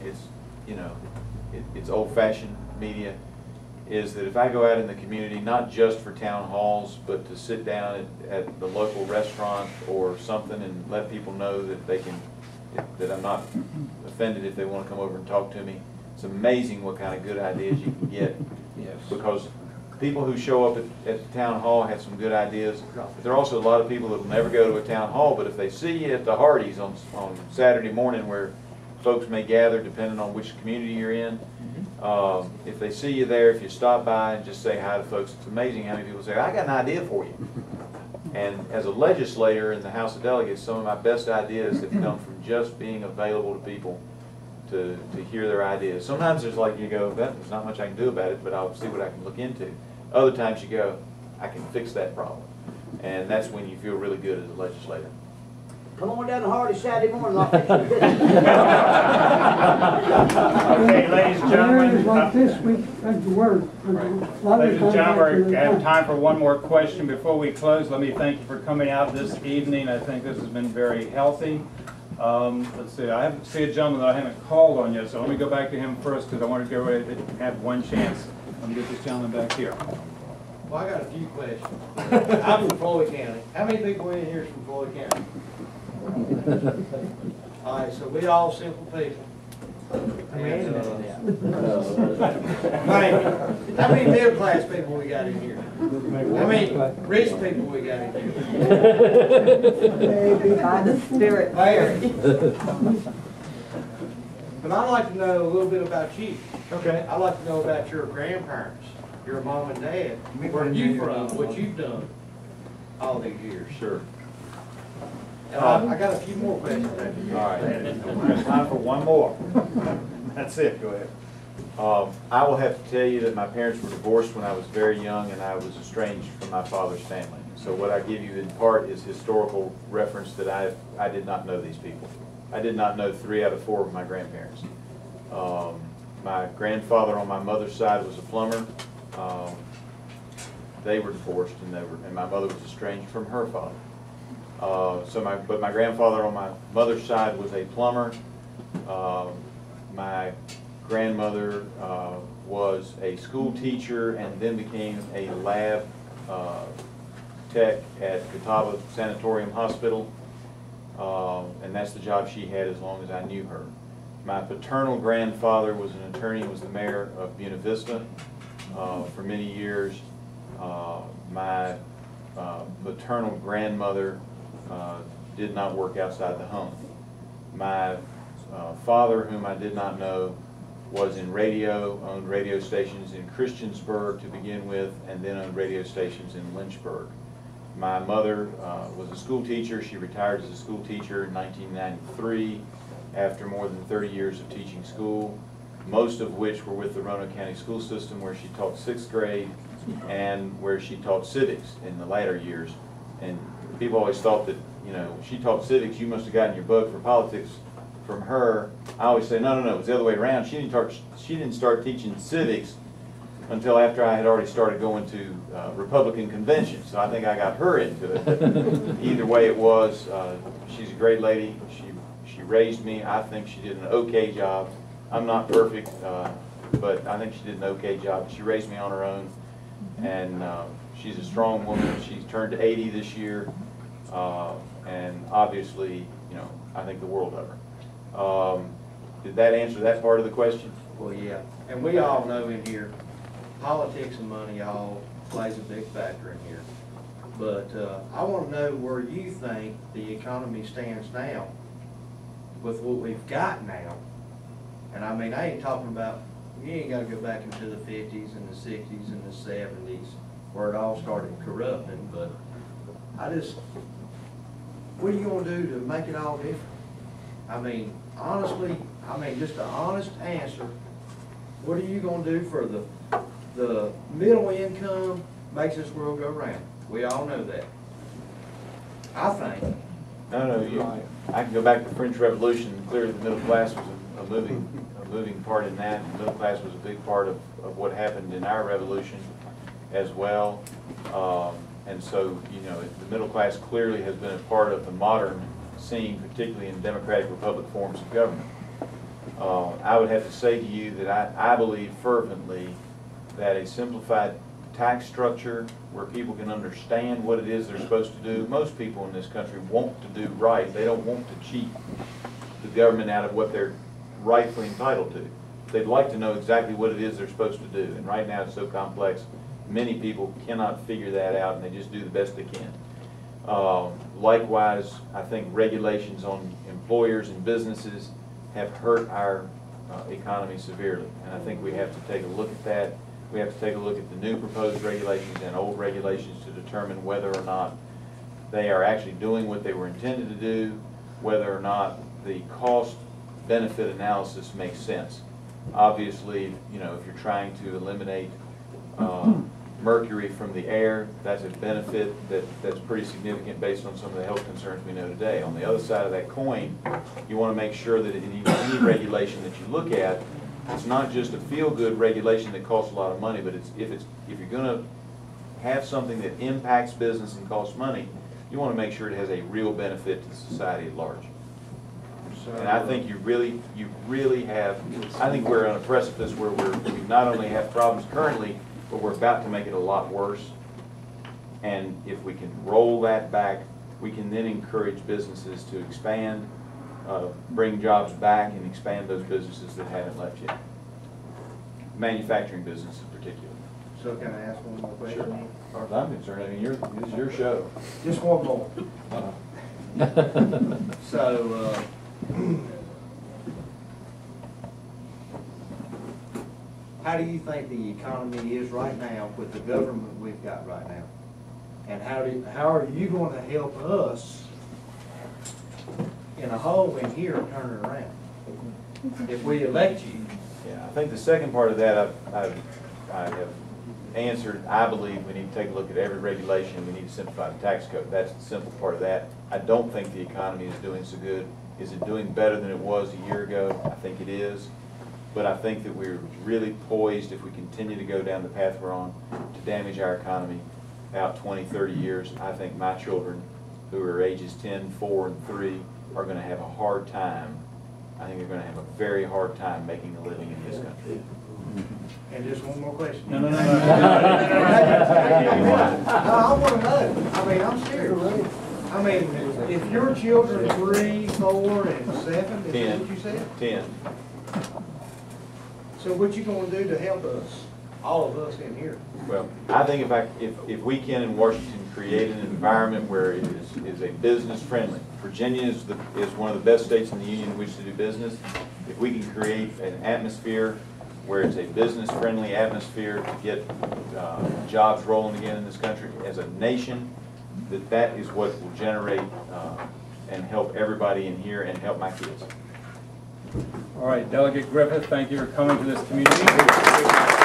it's, you know, it's old-fashioned media, is that if I go out in the community, not just for town halls, but to sit down at the local restaurant or something and let people know that they can, that I'm not offended if they want to come over and talk to me. It's amazing what kind of good ideas you can get. Yes. Because people who show up at the town hall have some good ideas, but there are also a lot of people that will never go to a town hall, but if they see you at the Hardee's on Saturday morning, where folks may gather depending on which community you're in, if they see you there, if you stop by and just say hi to folks, it's amazing how many people say, I got an idea for you. And as a legislator in the House of Delegates, some of my best ideas have come from just being available to people to hear their ideas. Sometimes there's like, you go, there's not much I can do about it, but I'll see what I can look into. Other times you go, I can fix that problem. And that's when you feel really good as a legislator. Come on down to Hardy Saturday morning. I'll fix you. Okay, ladies and gentlemen. Like this week, thank the word. Ladies and gentlemen, we have time for one more question before we close. Let me thank you for coming out this evening. I think this has been very healthy. Let's see, I haven't seen a gentleman that I haven't called on yet, so let me go back to him first because I want to go ready to have one chance. Let me get this gentleman back here. Well, I got a few questions. I'm from Floyd County. How many people in here is from Floyd County? All right, so we all simple people. And, how many middle class people we got in here? How many rich people we got in here? By the Spirit. But I'd like to know a little bit about you. Okay. I'd like to know about your grandparents, your mom and dad, where you from, what you've done all these years. Sure. And I got a few more questions after you. All right. There's time for one more. That's it. Go ahead. I will have to tell you that my parents were divorced when I was very young, and I was estranged from my father's family. So what I give you in part is historical reference that I did not know these people. I did not know 3 out of 4 of my grandparents. My grandfather on my mother's side was a plumber. They were divorced, and my mother was estranged from her father. But my grandfather on my mother's side was a plumber. My grandmother was a school teacher and then became a lab tech at Catawba Sanatorium Hospital. And that's the job she had as long as I knew her. My paternal grandfather was an attorney, was the mayor of Buena Vista for many years. My maternal grandmother did not work outside the home. My father, whom I did not know, was in radio, owned radio stations in Christiansburg to begin with, and then owned radio stations in Lynchburg. My mother was a school teacher. She retired as a school teacher in 1993 after more than 30 years of teaching school, most of which were with the Roanoke County school system, where she taught 6th grade and where she taught civics in the latter years. And people always thought that, you know, she taught civics, you must have gotten your bug for politics from her. I always say, no, it was the other way around. She didn't start teaching civics until after I had already started going to Republican conventions. So I think I got her into it. But either way it was, she's a great lady. She raised me. I think she did an okay job. I'm not perfect, but I think she did an okay job. She raised me on her own, and she's a strong woman. She's turned 80 this year, and obviously, you know, I think the world of her. Did that answer that part of the question? Well, yeah. And we all know in here, politics and money all plays a big factor in here. But I want to know where you think the economy stands now with what we've got now. And I mean, I ain't talking about, you ain't got to go back into the 50s and the 60s and the 70s where it all started corrupting, but what are you going to do to make it all different? I mean, honestly, just an honest answer, what are you going to do for the middle income makes this world go round? We all know that. I think. No, I can go back to the French Revolution. Clearly the middle class was a moving part in that. The middle class was a big part of what happened in our revolution as well. And so, you know, the middle class clearly has been a part of the modern scene, particularly in democratic republic forms of government. I would have to say to you that I believe fervently that a simplified tax structure where people can understand what it is they're supposed to do. Most people in this country want to do right. They don't want to cheat the government out of what they're rightfully entitled to. They'd like to know exactly what it is they're supposed to do. And right now it's so complex, many people cannot figure that out, and they just do the best they can. Likewise, I think regulations on employers and businesses have hurt our economy severely. And I think we have to take a look at that. We have to take a look at the new proposed regulations and old regulations to determine whether or not they are actually doing what they were intended to do, whether or not the cost-benefit analysis makes sense. Obviously, you know, if you're trying to eliminate mercury from the air, that's a benefit that's pretty significant based on some of the health concerns we know today. On the other side of that coin, you want to make sure that in any regulation that you look at, it's not just a feel-good regulation that costs a lot of money, but if you're going to have something that impacts business and costs money, you want to make sure it has a real benefit to society at large. And I think you really have, I think we're on a precipice where we not only have problems currently, but we're about to make it a lot worse. And if we can roll that back, we can then encourage businesses to expand, bring jobs back, and expand those businesses that haven't left yet. Manufacturing business in particular. So can I ask one more question? Sure. As far as I'm concerned, I mean, this is your show. Just one more. So, how do you think the economy is right now with the government we've got right now? And how are you going to help us in a hole in here turn it around if we elect you? Yeah, I think the second part of that I have answered. I believe we need to take a look at every regulation. We need to simplify the tax code. That's the simple part of that. I don't think the economy is doing so good. Is it doing better than it was a year ago? I think it is. But I think that we're really poised, if we continue to go down the path we're on, to damage our economy out 20, 30 years. I think my children, who are ages 10, 4, and 3, are going to have a hard time. I think they're going to have a very hard time making a living in this country. And just one more question. No. No, I want to know. I mean, I'm serious. I mean, if your children 3, 4, and 7, is that what you said? 10. So what you going to do to help us, all of us in here? Well, I think if we can in Washington create an environment where it is a business friendly. Virginia is one of the best states in the union in which to do business. If we can create an atmosphere where it's a business friendly atmosphere to get jobs rolling again in this country as a nation, that is what will generate and help everybody in here and help my kids. All right, Delegate Griffith, thank you for coming to this community.